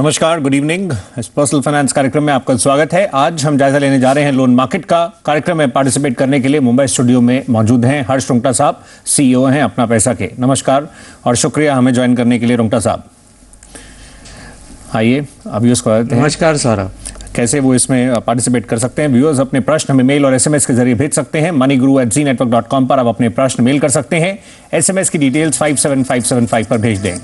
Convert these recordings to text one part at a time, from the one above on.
नमस्कार, good evening. इस personal finance कार्यक्रम में आपका स्वागत है। आज हम जायजा लेने जा रहे हैं लोन मार्केट का। कार्यक्रम में पार्टिसिपेट करने के लिए मुंबई स्टूडियो में मौजूद हैं हर्ष रुंगटा साहब, सीईओ हैं अपना पैसा के। नमस्कार और शुक्रिया हमें ज्वाइन करने के लिए रुंगटा साहब। आइए अभी उसको नमस्कार सौरभ। कैसे वो इसमें पार्टिसिपेट कर सकते हैं? व्यूअर्स अपने प्रश्न हमें मेल और एसएमएस के जरिए भेज सकते हैं। moneyguru@zenetwork.com पर आप अपने प्रश्न मेल कर सकते हैं। एसएमएस की डिटेल्स 57575 पर भेज दें।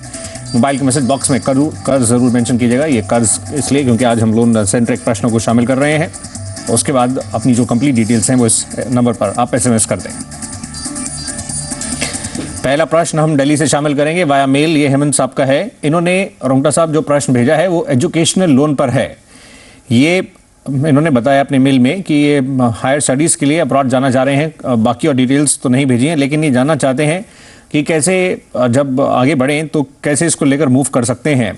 मोबाइल के मैसेज बॉक्स में कर्ज जरूर मेंशन कीजिएगा। ये कर्ज इसलिए क्योंकि आज हम लोन सेंट्रिक प्रश्नों को शामिल कर रहे हैं। उसके बाद अपनी जो कंप्लीट डिटेल्स हैं वो इस नंबर पर आप एसएमएस कर दें। पहला प्रश्न हम दिल्ली से शामिल करेंगे वाया मेल। ये हेमंत साहब का है। इन्होंने रुंगटा साहब जो प्रश्न भेजा है वो एजुकेशनल लोन पर है। ये इन्होंने बताया अपने मेल में कि ये हायर स्टडीज़ के लिए अब्रॉड जाना चाह रहे हैं। बाकी और डिटेल्स तो नहीं भेजी हैं, लेकिन ये जानना चाहते हैं कि कैसे जब आगे बढ़ें तो कैसे इसको लेकर मूव कर सकते हैं।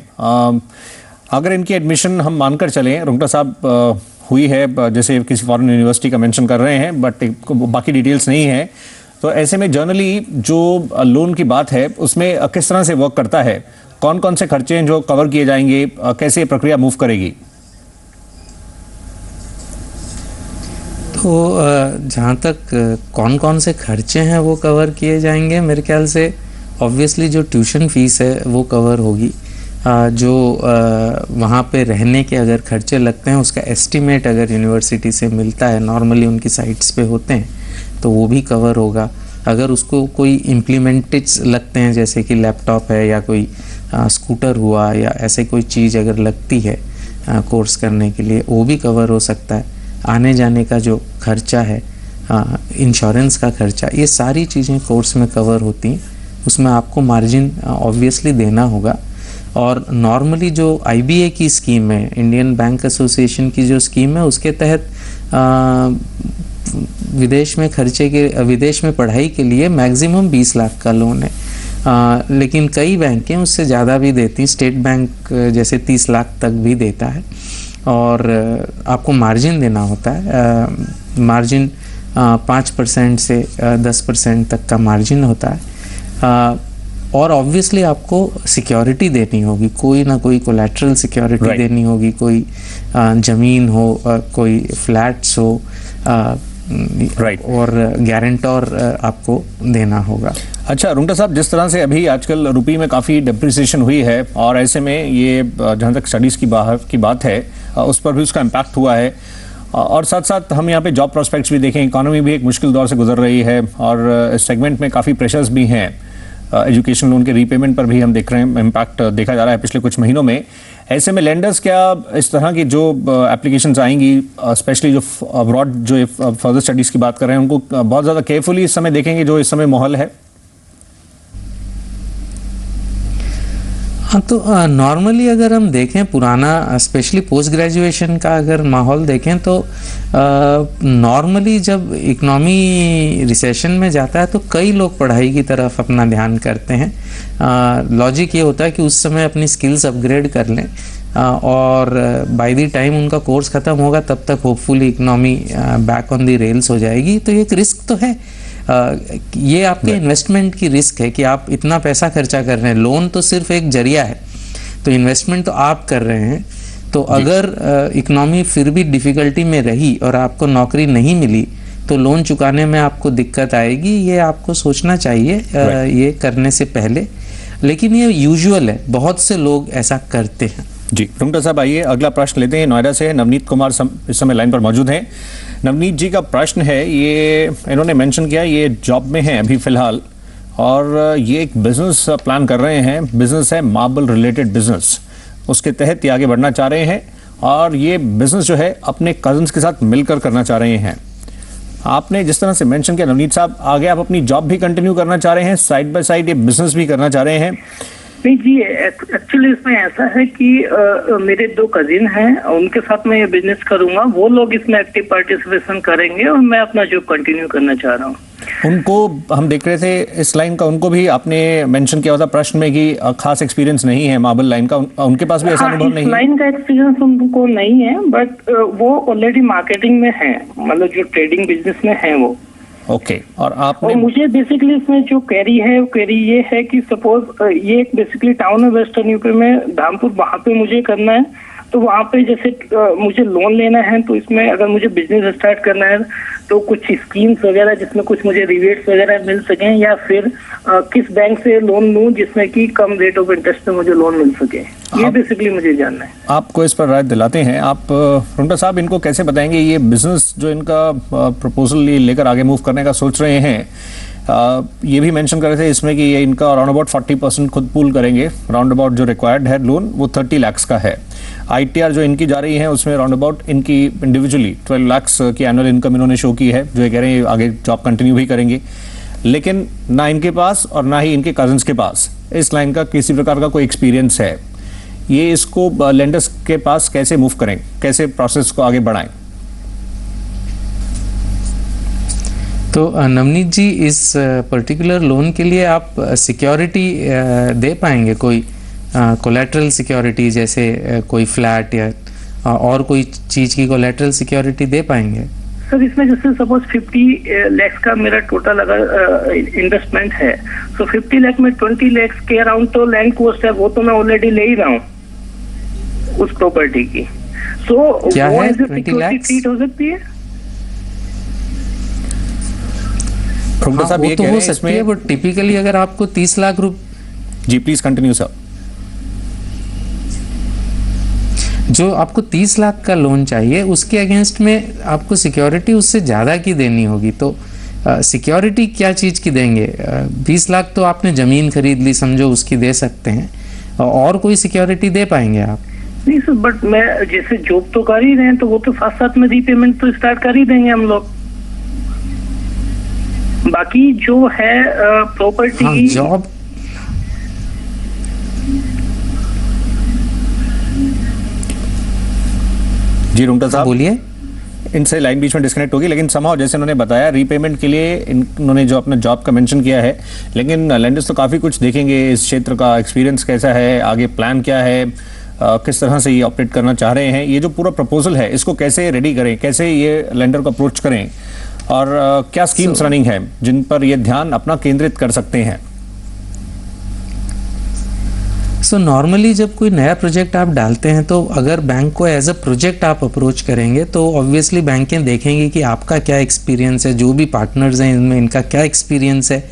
अगर इनकी एडमिशन हम मानकर चलें, रुंगटा साहब हुई है जैसे किसी फॉरेन यूनिवर्सिटी का मेंशन कर रहे हैं, बट बाकी डिटेल्स नहीं है, तो ऐसे में जनरली जो लोन की बात है उसमें किस तरह से वर्क करता है? कौन कौन से खर्चे हैं जो कवर किए जाएंगे? कैसे प्रक्रिया मूव करेगी? तो जहाँ तक कौन कौन से खर्चे हैं वो कवर किए जाएंगे, मेरे ख्याल से ऑब्वियसली जो ट्यूशन फीस है वो कवर होगी। जो वहाँ पे रहने के अगर खर्चे लगते हैं उसका एस्टीमेट अगर यूनिवर्सिटी से मिलता है, नॉर्मली उनकी साइट्स पे होते हैं, तो वो भी कवर होगा। अगर उसको कोई इम्प्लीमेंटेज लगते हैं जैसे कि लैपटॉप है या कोई स्कूटर हुआ या ऐसे कोई चीज़ अगर लगती है कोर्स करने के लिए, वो भी कवर हो सकता है। आने जाने का जो खर्चा है, इंश्योरेंस का खर्चा, ये सारी चीज़ें कोर्स में कवर होती हैं। उसमें आपको मार्जिन ऑब्वियसली देना होगा। और नॉर्मली जो आईबीए की स्कीम है, इंडियन बैंक एसोसिएशन की जो स्कीम है, उसके तहत विदेश में पढ़ाई के लिए मैक्सिमम 20 लाख का लोन है। लेकिन कई बैंकें उससे ज़्यादा भी देती हैं। स्टेट बैंक जैसे 30 लाख तक भी देता है। और आपको मार्जिन देना होता है। मार्जिन 5% से 10% तक का मार्जिन होता है। और ऑब्वियसली आपको सिक्योरिटी देनी होगी, कोई ना कोई कोलैटरल सिक्योरिटी देनी होगी। कोई ज़मीन हो, कोई फ्लैट्स हो, और गारंटर आपको देना होगा। अच्छा रुंगटा साहब, जिस तरह से अभी आजकल रुपये में काफ़ी डिप्रिसिएशन हुई है और ऐसे में ये जहाँ तक स्टडीज़ की बात है उस पर भी उसका इम्पैक्ट हुआ है, और साथ साथ हम यहाँ पे जॉब प्रोस्पेक्ट्स भी देखें, इकोनॉमी भी एक मुश्किल दौर से गुजर रही है और इस सेगमेंट में काफ़ी प्रेशर्स भी हैं। एजुकेशन लोन के रीपेमेंट पर भी हम देख रहे हैं इम्पैक्ट देखा जा रहा है पिछले कुछ महीनों में। ऐसे में लेंडर्स क्या इस तरह की जो एप्लीकेशंस आएंगी, स्पेशली जो अब्रॉड जो फर्दर स्टडीज़ की बात कर रहे हैं, उनको बहुत ज़्यादा केयरफुली इस समय देखेंगे जो इस समय माहौल है? हाँ, तो नॉर्मली अगर हम देखें पुराना स्पेशली पोस्ट ग्रेजुएशन का अगर माहौल देखें तो नॉर्मली जब इकोनॉमी रिसेशन में जाता है तो कई लोग पढ़ाई की तरफ अपना ध्यान करते हैं। लॉजिक ये होता है कि उस समय अपनी स्किल्स अपग्रेड कर लें और बाय द टाइम उनका कोर्स ख़त्म होगा तब तक hopefully economy back on the rails हो जाएगी। तो एक रिस्क तो है। ये आपके इन्वेस्टमेंट की रिस्क है कि आप इतना पैसा खर्चा कर रहे हैं। लोन तो सिर्फ एक जरिया है, तो इन्वेस्टमेंट तो आप कर रहे हैं। तो अगर इकोनॉमी फिर भी डिफ़िकल्टी में रही और आपको नौकरी नहीं मिली तो लोन चुकाने में आपको दिक्कत आएगी। ये आपको सोचना चाहिए ये करने से पहले, लेकिन ये यूजुअल है, बहुत से लोग ऐसा करते हैं। जी रुंगटा साहब, आइए अगला प्रश्न लेते हैं। नोएडा से नवनीत कुमार इस समय लाइन पर मौजूद हैं। नवनीत जी का प्रश्न है, ये इन्होंने मेंशन किया ये जॉब में हैं अभी फ़िलहाल और ये एक बिजनेस प्लान कर रहे हैं। बिजनेस है मार्बल रिलेटेड बिजनेस, उसके तहत ये आगे बढ़ना चाह रहे हैं और ये बिजनेस जो है अपने कजन्स के साथ मिलकर करना चाह रहे हैं। आपने जिस तरह से मेंशन किया नवनीत साहब, आगे आप अपनी जॉब भी कंटिन्यू करना चाह रहे हैं, साइड बाय साइड ये बिजनेस भी करना चाह रहे हैं? नहीं जी, एक्चुअली इसमें ऐसा है कि मेरे 2 कजिन हैं, उनके साथ मैं ये बिजनेस करूंगा। वो लोग इसमें एक्टिव पार्टिसिपेशन करेंगे और मैं अपना जॉब कंटिन्यू करना चाह रहा हूँ। उनको हम देख रहे थे इस लाइन का, उनको भी आपने मेंशन किया था प्रश्न में कि खास एक्सपीरियंस नहीं है मार्बल लाइन का, उनके पास भी ऐसा अनुभव नहीं है? लाइन का एक्सपीरियंस उनको नहीं है, बट वो ऑलरेडी मार्केटिंग में है, मतलब जो ट्रेडिंग बिजनेस में है वो। ओके, और आपने और मुझे बेसिकली इसमें जो क्वेरी है वो क्वेरी ये है कि सपोज ये बेसिकली टाउन है वेस्टर्न यूपी में, धामपुर, वहाँ पे मुझे करना है। तो वहाँ पे जैसे मुझे लोन लेना है, तो इसमें अगर मुझे बिजनेस स्टार्ट करना है तो कुछ स्कीम्स वगैरह जिसमें कुछ मुझे रिबेट्स वगैरह मिल सकें, या फिर किस बैंक से लोन लूँ जिसमें कि कम रेट ऑफ इंटरेस्ट पे मुझे लोन मिल सके, ये बेसिकली मुझे जानना है। आपको इस पर राय दिलाते हैं। आप रुंगटा साहब इनको कैसे बताएंगे ये बिजनेस जो इनका प्रपोजल लेकर आगे मूव करने का सोच रहे हैं, ये भी मेंशन कर रहे थे इसमें कि ये इनका अराउंड अबाउट 40% खुद पूल करेंगे, राउंड अबाउट जो रिक्वायर्ड है लोन वो 30 लाख का है। ITR जो इनकी जा रही है उसमें राउंड अबाउट इनकी इंडिविजुअली 12 लाख की एनुअल इनकम इन्होंने शो की है, जो ये कह रहे हैं आगे जॉब कंटिन्यू भी करेंगे। लेकिन ना इनके पास और ना ही इनके कजन्स के पास इस लाइन का किसी प्रकार का कोई एक्सपीरियंस है। ये इसको लेंडर्स के पास कैसे मूव करें, कैसे प्रोसेस को आगे बढ़ाएं? तो नवनीत जी, इस पर्टिकुलर लोन के लिए आप सिक्योरिटी दे पाएंगे, कोई कोलैटरल सिक्योरिटी, जैसे कोई फ्लैट या और कोई चीज़ की कोलैटरल सिक्योरिटी दे पाएंगे? सर इसमें जैसे सपोज 50 लाख का मेरा टोटल अगर इन्वेस्टमेंट है, तो 50 लाख में 20 लाख के अराउंड तो लैंड कॉस्ट है, वो तो मैं ऑलरेडी ले ही रहा हूँ उस प्रॉपर्टी की। सो क्या वो है as a 20 security lakh? Treat हो सकती है। रुंगटा साहब वो ये तो कह हो रहे हैं सकती है, बट टिपिकली अगर आपको 30 लाख जी प्लीज कंटिन्यू सर। जो आपको 30 लाख का लोन चाहिए उसके अगेंस्ट में आपको सिक्योरिटी उससे ज़्यादा की देनी होगी। तो सिक्योरिटी क्या चीज़ की देंगे? 20 लाख तो आपने ज़मीन खरीद ली समझो, उसकी दे सकते हैं, और कोई सिक्योरिटी दे पाएंगे आप? नहीं सर, बट मैं जैसे जॉब तो कर ही रहे हैं, तो वो तो साथ साथ में रीपेमेंट तो स्टार्ट कर ही देंगे हम लोग। बाकी जो है प्रॉपर्टी, हाँ, जॉब जी रुंगटा साहब बोलिए। इनसे लाइन बीच में डिस्कनेक्ट होगी, लेकिन समहाउ जैसे उन्होंने बताया रीपेमेंट के लिए इन्होंने जो अपना जॉब का मेंशन किया है, लेकिन लेंडर्स तो काफ़ी कुछ देखेंगे, इस क्षेत्र का एक्सपीरियंस कैसा है, आगे प्लान क्या है, किस तरह से ये ऑपरेट करना चाह रहे हैं, ये जो पूरा प्रपोजल है इसको कैसे रेडी करें, कैसे ये लेंडर को अप्रोच करें, और क्या स्कीम्स रनिंग है जिन पर ये ध्यान अपना केंद्रित कर सकते हैं। सो नॉर्मली जब कोई नया प्रोजेक्ट आप डालते हैं, तो अगर बैंक को एज अ प्रोजेक्ट आप अप्रोच करेंगे तो ऑब्वियसली बैंकें देखेंगे कि आपका क्या एक्सपीरियंस है, जो भी पार्टनर्स हैं इनमें इनका क्या एक्सपीरियंस है,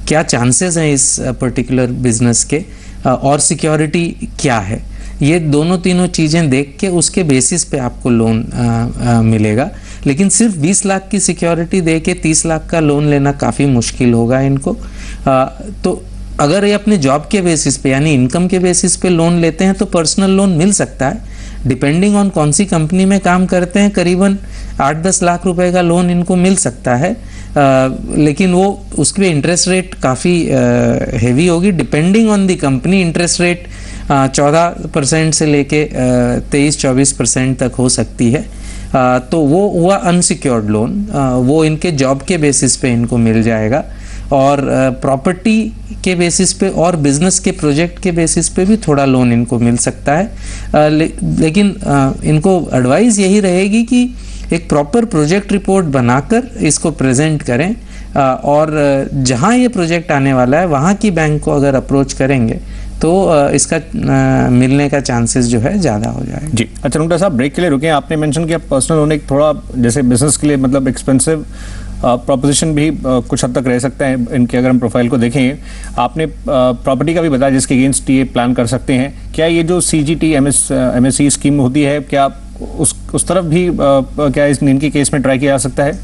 क्या चांसेस हैं इस पर्टिकुलर बिजनेस के, और सिक्योरिटी क्या है। ये दोनों तीनों चीज़ें देख के उसके बेसिस पे आपको लोन मिलेगा। लेकिन सिर्फ 20 लाख की सिक्योरिटी दे के 30 लाख का लोन लेना काफ़ी मुश्किल होगा इनको। तो अगर ये अपने जॉब के बेसिस पे यानी इनकम के बेसिस पे लोन लेते हैं तो पर्सनल लोन मिल सकता है। डिपेंडिंग ऑन कौन सी कंपनी में काम करते हैं, करीबन 8-10 लाख रुपए का लोन इनको मिल सकता है। लेकिन वो उसके इंटरेस्ट रेट काफ़ी हेवी होगी। Depending on the company interest rate 14% से लेके 23-24% तक हो सकती है। तो वो हुआ अनसिक्योर्ड लोन, वो इनके जॉब के बेसिस पे इनको मिल जाएगा, और प्रॉपर्टी के बेसिस पे और बिजनेस के प्रोजेक्ट के बेसिस पे भी थोड़ा लोन इनको मिल सकता है। लेकिन इनको एडवाइस यही रहेगी कि एक प्रॉपर प्रोजेक्ट रिपोर्ट बनाकर इसको प्रेजेंट करें, और जहां ये प्रोजेक्ट आने वाला है वहां की बैंक को अगर अप्रोच करेंगे तो इसका मिलने का चांसेस जो है ज़्यादा हो जाएगा। जी अच्छा रुंगटा साहब, ब्रेक के लिए रुके। आपने मेंशन किया पर्सनल लोन एक थोड़ा जैसे बिजनेस के लिए मतलब एक्सपेंसिव प्रोपोजिशन भी कुछ हद तक रह सकता है इनके, अगर हम प्रोफाइल को देखें। आपने प्रॉपर्टी का भी बताया जिसके अगेंस्ट ये प्लान कर सकते हैं। क्या ये जो CGT MSE स्कीम होती है, क्या उस तरफ भी क्या इनके केस में ट्राई किया जा सकता है?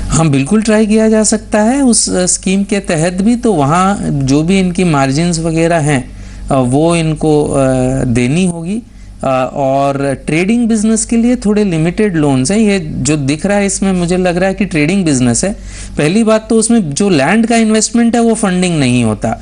हाँ, बिल्कुल ट्राई किया जा सकता है उस स्कीम के तहत भी। तो वहाँ जो भी इनकी मार्जिन्स वगैरह हैं वो इनको देनी होगी, और ट्रेडिंग बिजनेस के लिए थोड़े लिमिटेड लोन्स हैं। ये जो दिख रहा है इसमें मुझे लग रहा है कि ट्रेडिंग बिजनेस है। पहली बात तो उसमें जो लैंड का इन्वेस्टमेंट है वो फंडिंग नहीं होता,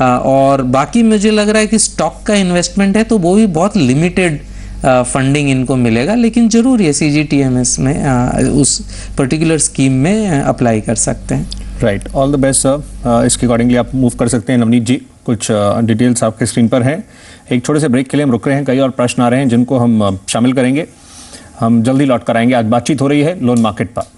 और बाकी मुझे लग रहा है कि स्टॉक का इन्वेस्टमेंट है तो वो भी बहुत लिमिटेड फंडिंग इनको मिलेगा। लेकिन जरूर ये CGTMS में उस पर्टिकुलर स्कीम में अप्लाई कर सकते हैं। Right, all the best sir. इसके अकॉर्डिंगली आप मूव कर सकते हैं। नवनीत जी, कुछ डिटेल्स आपके स्क्रीन पर हैं। एक छोटे से ब्रेक के लिए हम रुक रहे हैं, कई और प्रश्न आ रहे हैं जिनको हम शामिल करेंगे। हम जल्दी लौट कर आएंगे। आज बातचीत हो रही है लोन मार्केट पर।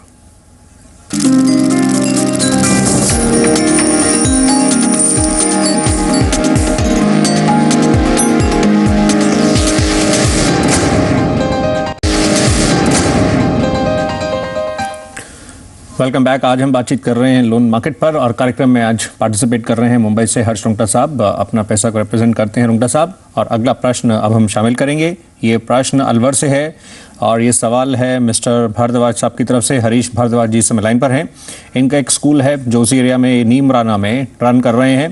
Welcome back. आज हम बातचीत कर रहे हैं लोन मार्केट पर और कार्यक्रम में आज पार्टिसिपेट कर रहे हैं मुंबई से हर्ष रुंगटा साहब, अपना पैसा को रिप्रेजेंट करते हैं रुंगटा साहब। और अगला प्रश्न अब हम शामिल करेंगे। ये प्रश्न अलवर से है और ये सवाल है मिस्टर भारद्वाज साहब की तरफ से। हरीश भारद्वाज जी से लाइन पर हैं। इनका एक स्कूल है जो उसी एरिया में नीमराना में रन कर रहे हैं।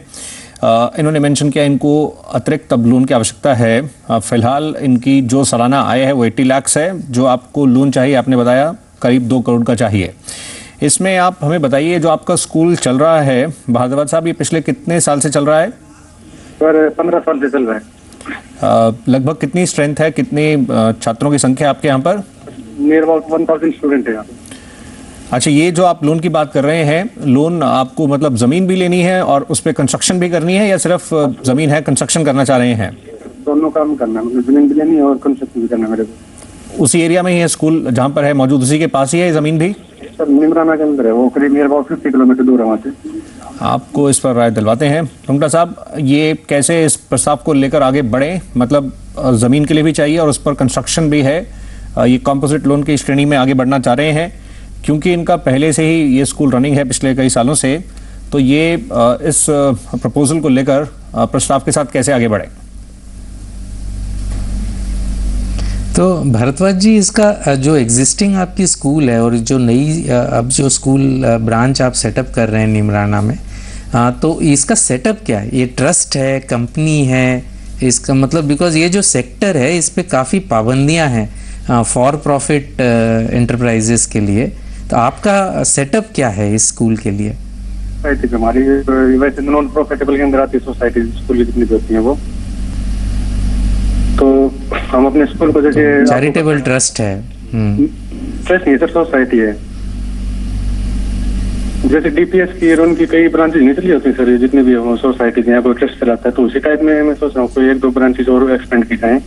इन्होंने मेंशन किया इनको अतिरिक्त अब लोन की आवश्यकता है। फिलहाल इनकी जो सालाना आय है वो 80 लाख है। जो आपको लोन चाहिए आपने बताया करीब 2 करोड़ का चाहिए। इसमें आप हमें बताइए, जो आपका स्कूल चल रहा है भारद्वाज साहब, ये पिछले कितने साल से चल रहा है? सर 15 साल से चल रहा है। लगभग कितनी स्ट्रेंथ है, कितने छात्रों की संख्या आपके यहाँ पर? नियर अबाउट 1000 स्टूडेंट है यहाँ पे। अच्छा, ये जो आप लोन की बात कर रहे हैं, लोन आपको मतलब जमीन भी लेनी है और उस पर कंस्ट्रक्शन भी करनी है या सिर्फ जमीन है, कंस्ट्रक्शन करना चाह रहे हैं? दोनों काम करना है, मतलब जमीन भी लेनी है और कंस्ट्रक्शन भी करना है मेरे को। उसी एरिया में ही है स्कूल जहाँ पर है मौजूद, उसी के पास ही है जमीन भी? सर नीमराना के अंदर है, वो करीब नियर अबाउट 50 किलोमीटर दूर है वहाँ से। आपको इस पर राय दिलवाते हैं। रुंगटा साहब, ये कैसे इस प्रस्ताव को लेकर आगे बढ़े? मतलब ज़मीन के लिए भी चाहिए और उस पर कंस्ट्रक्शन भी है। ये कॉम्पोजिट लोन की श्रेणी में आगे बढ़ना चाह रहे हैं क्योंकि इनका पहले से ही ये स्कूल रनिंग है पिछले कई सालों से। तो ये इस प्रपोजल को लेकर प्रस्ताव के साथ कैसे आगे बढ़े? तो भारद्वाज जी, इसका जो एग्जिस्टिंग आपकी स्कूल है और जो नई अब जो स्कूल ब्रांच आप सेटअप कर रहे हैं नीमराना में, तो इसका सेटअप क्या है? ये ट्रस्ट है, कंपनी है? इसका मतलब बिकॉज ये जो सेक्टर है इस पे काफ़ी पाबंदियां हैं फॉर प्रॉफिट एंटरप्राइजेस के लिए। तो आपका सेटअप क्या है इस स्कूल के लिए? हमारी वैसे नॉन प्रॉफिटेबल के अंदर आती सोसाइटी स्कूल जितनी भी होती है वो, तो हम अपने स्कूल को जैसे चैरिटेबल ट्रस्ट है। ट्रस्ट नहीं सर, सोसाइटी है। जैसे डीपीएस की और उनकी कई ब्रांचेज नहीं चली होती सर, जितने भी सोसाइटी यहाँ कोई ट्रस्ट चलाता है, तो उसी टाइप में मैं सोच रहा हूँ कोई 1-2 ब्रांचेज और एक्सपेंड की जाए।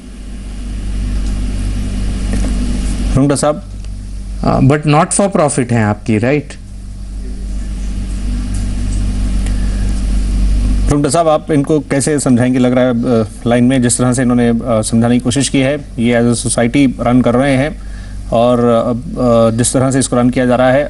रुंगटा साहब, बट नॉट फॉर प्रॉफिट है आपकी, राइट? रुंगटा साहब, आप इनको कैसे समझाएंगे? लग रहा है लाइन में जिस तरह से इन्होंने समझाने की कोशिश की है, ये एज ए सोसाइटी रन कर रहे हैं और जिस तरह से इसको रन किया जा रहा है,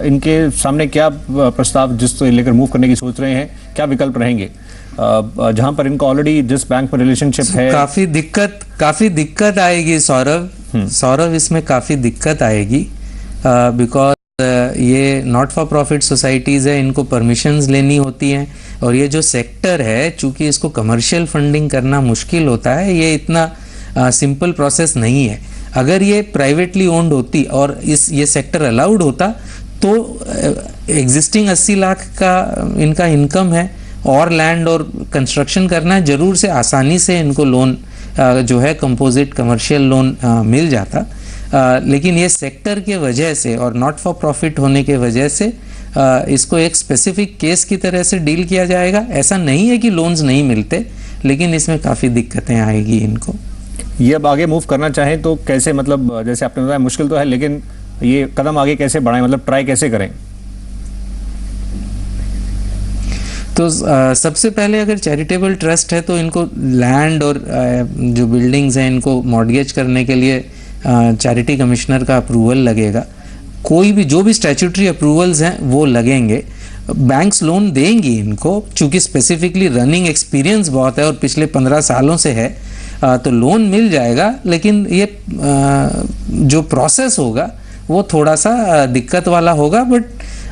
इनके सामने क्या प्रस्ताव जिसको लेकर मूव करने की सोच रहे हैं, क्या विकल्प रहेंगे जहां पर इनका ऑलरेडी जिस बैंक में रिलेशनशिप है? काफी दिक्कत आएगी सौरभ, इसमें काफी दिक्कत आएगी बिकॉज ये नॉट फॉर प्रॉफिट सोसाइटीज़ है, इनको परमिशंस लेनी होती हैं और ये जो सेक्टर है चूंकि इसको कमर्शियल फंडिंग करना मुश्किल होता है, ये इतना सिंपल प्रोसेस नहीं है। अगर ये प्राइवेटली ओन्ड होती और ये सेक्टर अलाउड होता तो एग्जिस्टिंग 80 लाख का इनका इनकम है और लैंड और कंस्ट्रक्शन करना है, जरूर से आसानी से इनको लोन जो है कंपोजिट कमर्शियल लोन मिल जाता। लेकिन ये सेक्टर के वजह से और नॉट फॉर प्रॉफिट होने के वजह से इसको एक स्पेसिफिक केस की तरह से डील किया जाएगा। ऐसा नहीं है कि लोन्स नहीं मिलते, लेकिन इसमें काफ़ी दिक्कतें आएगी इनको। ये अब आगे मूव करना चाहें तो कैसे, मतलब जैसे आपने बताया मुश्किल तो है, लेकिन ये कदम आगे कैसे बढ़ाएं, मतलब ट्राई कैसे करें? तो सबसे पहले अगर चैरिटेबल ट्रस्ट है तो इनको लैंड और जो बिल्डिंग्स हैं इनको मॉर्गेज करने के लिए चैरिटी कमिश्नर का अप्रूवल लगेगा। कोई भी जो भी स्टैट्यूटरी अप्रूवल्स हैं वो लगेंगे। बैंक्स लोन देंगी इनको, चूंकि स्पेसिफिकली रनिंग एक्सपीरियंस बहुत है और पिछले 15 सालों से है, तो लोन मिल जाएगा। लेकिन ये जो प्रोसेस होगा वो थोड़ा सा दिक्कत वाला होगा, बट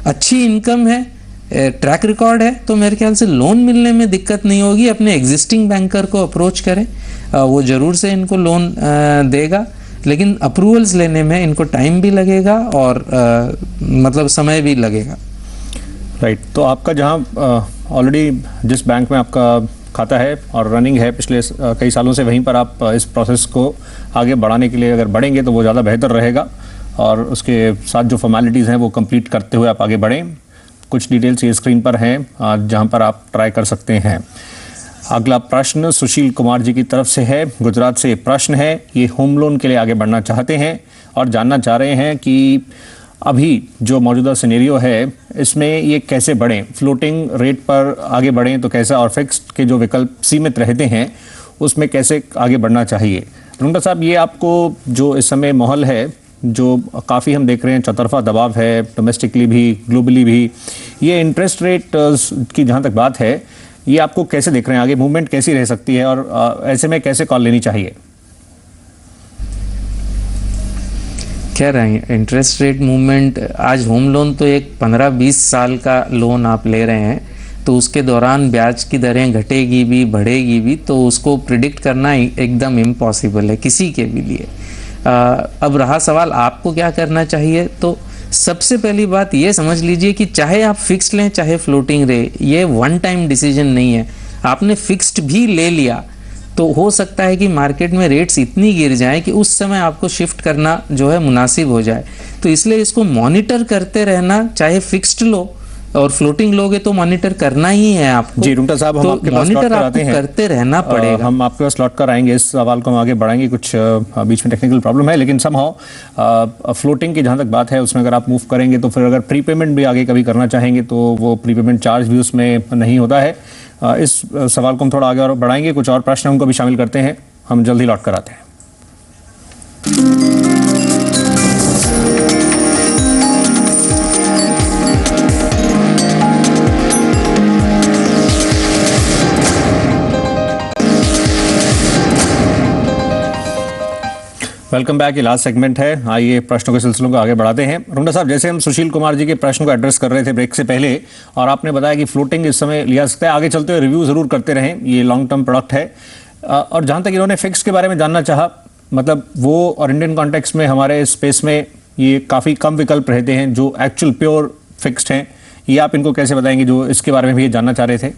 अच्छी इनकम है, ट्रैक रिकॉर्ड है, तो मेरे ख्याल से लोन मिलने में दिक्कत नहीं होगी। अपने एग्जिस्टिंग बैंकर को अप्रोच करें, वो ज़रूर से इनको लोन देगा, लेकिन अप्रूवल्स लेने में इनको टाइम भी लगेगा और मतलब समय भी लगेगा। राइट। तो आपका जहाँ ऑलरेडी जिस बैंक में आपका खाता है और रनिंग है पिछले कई सालों से, वहीं पर आप इस प्रोसेस को आगे बढ़ाने के लिए अगर बढ़ेंगे तो वो ज़्यादा बेहतर रहेगा और उसके साथ जो फॉर्मेलिटीज़ हैं वो कंप्लीट करते हुए आप आगे बढ़ें। कुछ डिटेल्स ये स्क्रीन पर हैं जहाँ पर आप ट्राई कर सकते हैं। अगला प्रश्न सुशील कुमार जी की तरफ से है, गुजरात से प्रश्न है। ये होम लोन के लिए आगे बढ़ना चाहते हैं और जानना चाह रहे हैं कि अभी जो मौजूदा सिनेरियो है इसमें ये कैसे बढ़ें, फ्लोटिंग रेट पर आगे बढ़ें तो कैसा, और फिक्स्ड के जो विकल्प सीमित रहते हैं उसमें कैसे आगे बढ़ना चाहिए। रुंगटा साहब, ये आपको जो इस समय माहौल है जो काफ़ी हम देख रहे हैं, चौतरफा दबाव है डोमेस्टिकली भी ग्लोबली भी, ये इंटरेस्ट रेट की जहाँ तक बात है ये आपको कैसे देख रहे हैं, आगे मूवमेंट कैसी रह सकती है और ऐसे में कैसे कॉल लेनी चाहिए? कह रहे हैं इंटरेस्ट रेट मूवमेंट, आज होम लोन तो एक 15-20 साल का लोन आप ले रहे हैं तो उसके दौरान ब्याज की दरें घटेगी भी बढ़ेगी भी, तो उसको प्रिडिक्ट करना एकदम इम्पॉसिबल है किसी के भी लिए। अब रहा सवाल आपको क्या करना चाहिए, तो सबसे पहली बात ये समझ लीजिए कि चाहे आप फिक्स्ड लें चाहे फ्लोटिंग ले, ये वन टाइम डिसीजन नहीं है। आपने फिक्स्ड भी ले लिया तो हो सकता है कि मार्केट में रेट्स इतनी गिर जाएं कि उस समय आपको शिफ्ट करना जो है मुनासिब हो जाए। तो इसलिए इसको मॉनिटर करते रहना, चाहे फिक्स्ड लो और फ्लोटिंग लोगे तो मॉनिटर करना ही है आपको। जी रुंगटा साहब, हम तो आपके पास लौट कर आते हैं, करते रहना पड़ेगा। हम आपके पास लौट कर आएंगे, इस सवाल को हम आगे बढ़ाएंगे, कुछ बीच में टेक्निकल प्रॉब्लम है, लेकिन समहाउ फ्लोटिंग की जहाँ तक बात है उसमें अगर आप मूव करेंगे तो फिर अगर प्रीपेमेंट भी आगे कभी करना चाहेंगे तो वो प्रीपेमेंट चार्ज भी उसमें नहीं होता है। इस सवाल को हम थोड़ा आगे और बढ़ाएंगे, कुछ और प्रश्न उनको भी शामिल करते हैं, हम जल्दी लौट कर आते हैं। वेलकम बैक, ये लास्ट सेगमेंट है। आइए प्रश्नों के सिलसिलों को आगे बढ़ाते हैं। रुंगटा साहब, जैसे हम सुशील कुमार जी के प्रश्न को एड्रेस कर रहे थे ब्रेक से पहले और आपने बताया कि फ्लोटिंग इस समय लिया सकता है, आगे चलते हुए रिव्यू जरूर करते रहें, ये लॉन्ग टर्म प्रोडक्ट है। और जहां तक इन्होंने फिक्स के बारे में जानना चाहा, मतलब वो और इंडियन कॉन्टेक्स्ट में हमारे स्पेस में ये काफ़ी कम विकल्प रहते हैं जो एक्चुअल प्योर फिक्स्ड हैं, ये आप इनको कैसे बताएंगे जो इसके बारे में भी ये जानना चाह रहे थे?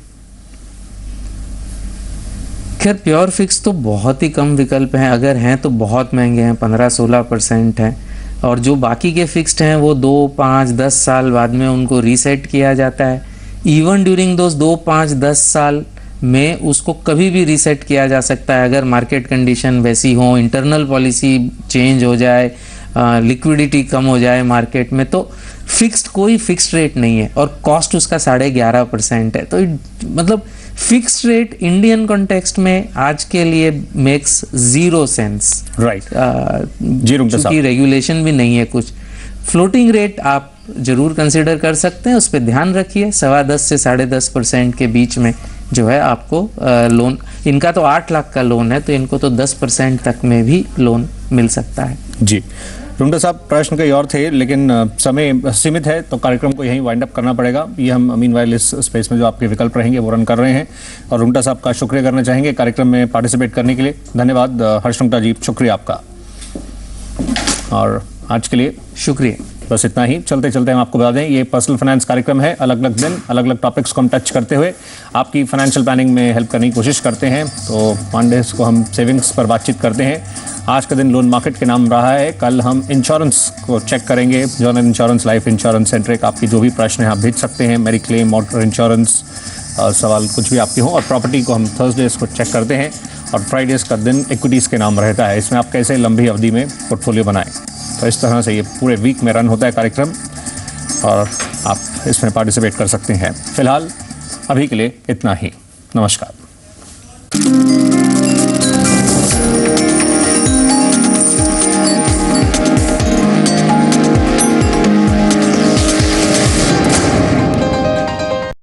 खैर प्योर फिक्स तो बहुत ही कम विकल्प हैं, अगर हैं तो बहुत महंगे हैं, 15-16% हैं। और जो बाकी के फिक्स्ड हैं वो 2, 5, 10 साल बाद में उनको रीसेट किया जाता है। इवन ड्यूरिंग दोज 2, 5, 10 साल में उसको कभी भी रीसेट किया जा सकता है अगर मार्केट कंडीशन वैसी हो, इंटरनल पॉलिसी चेंज हो जाए, लिक्विडिटी कम हो जाए मार्केट में, तो फिक्स्ड कोई फिक्स्ड रेट नहीं है और कॉस्ट उसका 11.5% है। तो मतलब फिक्स्ड रेट इंडियन कॉन्टेक्स्ट में आज के लिए मेक्स जीरो सेंस, राइट। क्योंकि रेगुलेशन भी नहीं है कुछ। फ्लोटिंग रेट आप जरूर कंसिडर कर सकते हैं, उस पर ध्यान रखिए, 10.25 से 10.5% के बीच में जो है आपको लोन, इनका तो 8 लाख का लोन है तो इनको तो 10% तक में भी लोन मिल सकता है। जी रुंगटा साहब, प्रश्न कई और थे लेकिन समय सीमित है तो कार्यक्रम को यहीं वाइंड अप करना पड़ेगा। ये हम मीनवाइल इस स्पेस में जो आपके विकल्प रहेंगे वो रन कर रहे हैं और रुंगटा साहब का शुक्रिया करना चाहेंगे कार्यक्रम में पार्टिसिपेट करने के लिए। धन्यवाद हर्ष रुंगटा जी, शुक्रिया आपका। और आज के लिए शुक्रिया, बस इतना ही। चलते चलते हम आपको बता दें, ये पर्सनल फाइनेंस कार्यक्रम है, अलग अलग दिन अलग अलग टॉपिक्स को हम टच करते हुए आपकी फाइनेंशियल प्लानिंग में हेल्प करने की कोशिश करते हैं। तो मंडेज को हम सेविंग्स पर बातचीत करते हैं। आज का दिन लोन मार्केट के नाम रहा है। कल हम इंश्योरेंस को चेक करेंगे, general insurance, life insurance, centric. आपकी जो भी प्रश्न है आप भेज सकते हैं, मेरी क्लेम, मोटर इंश्योरेंस, सवाल कुछ भी आपके हों। और प्रॉपर्टी को हम थर्सडेज को चेक करते हैं और फ्राइडेज का दिन इक्विटीज़ के नाम रहता है, इसमें आप कैसे लंबी अवधि में पोर्टफोलियो बनाएं। तो इस तरह से ये पूरे वीक में रन होता है कार्यक्रम और आप इसमें पार्टिसिपेट कर सकते हैं। फिलहाल अभी के लिए इतना ही, नमस्कार।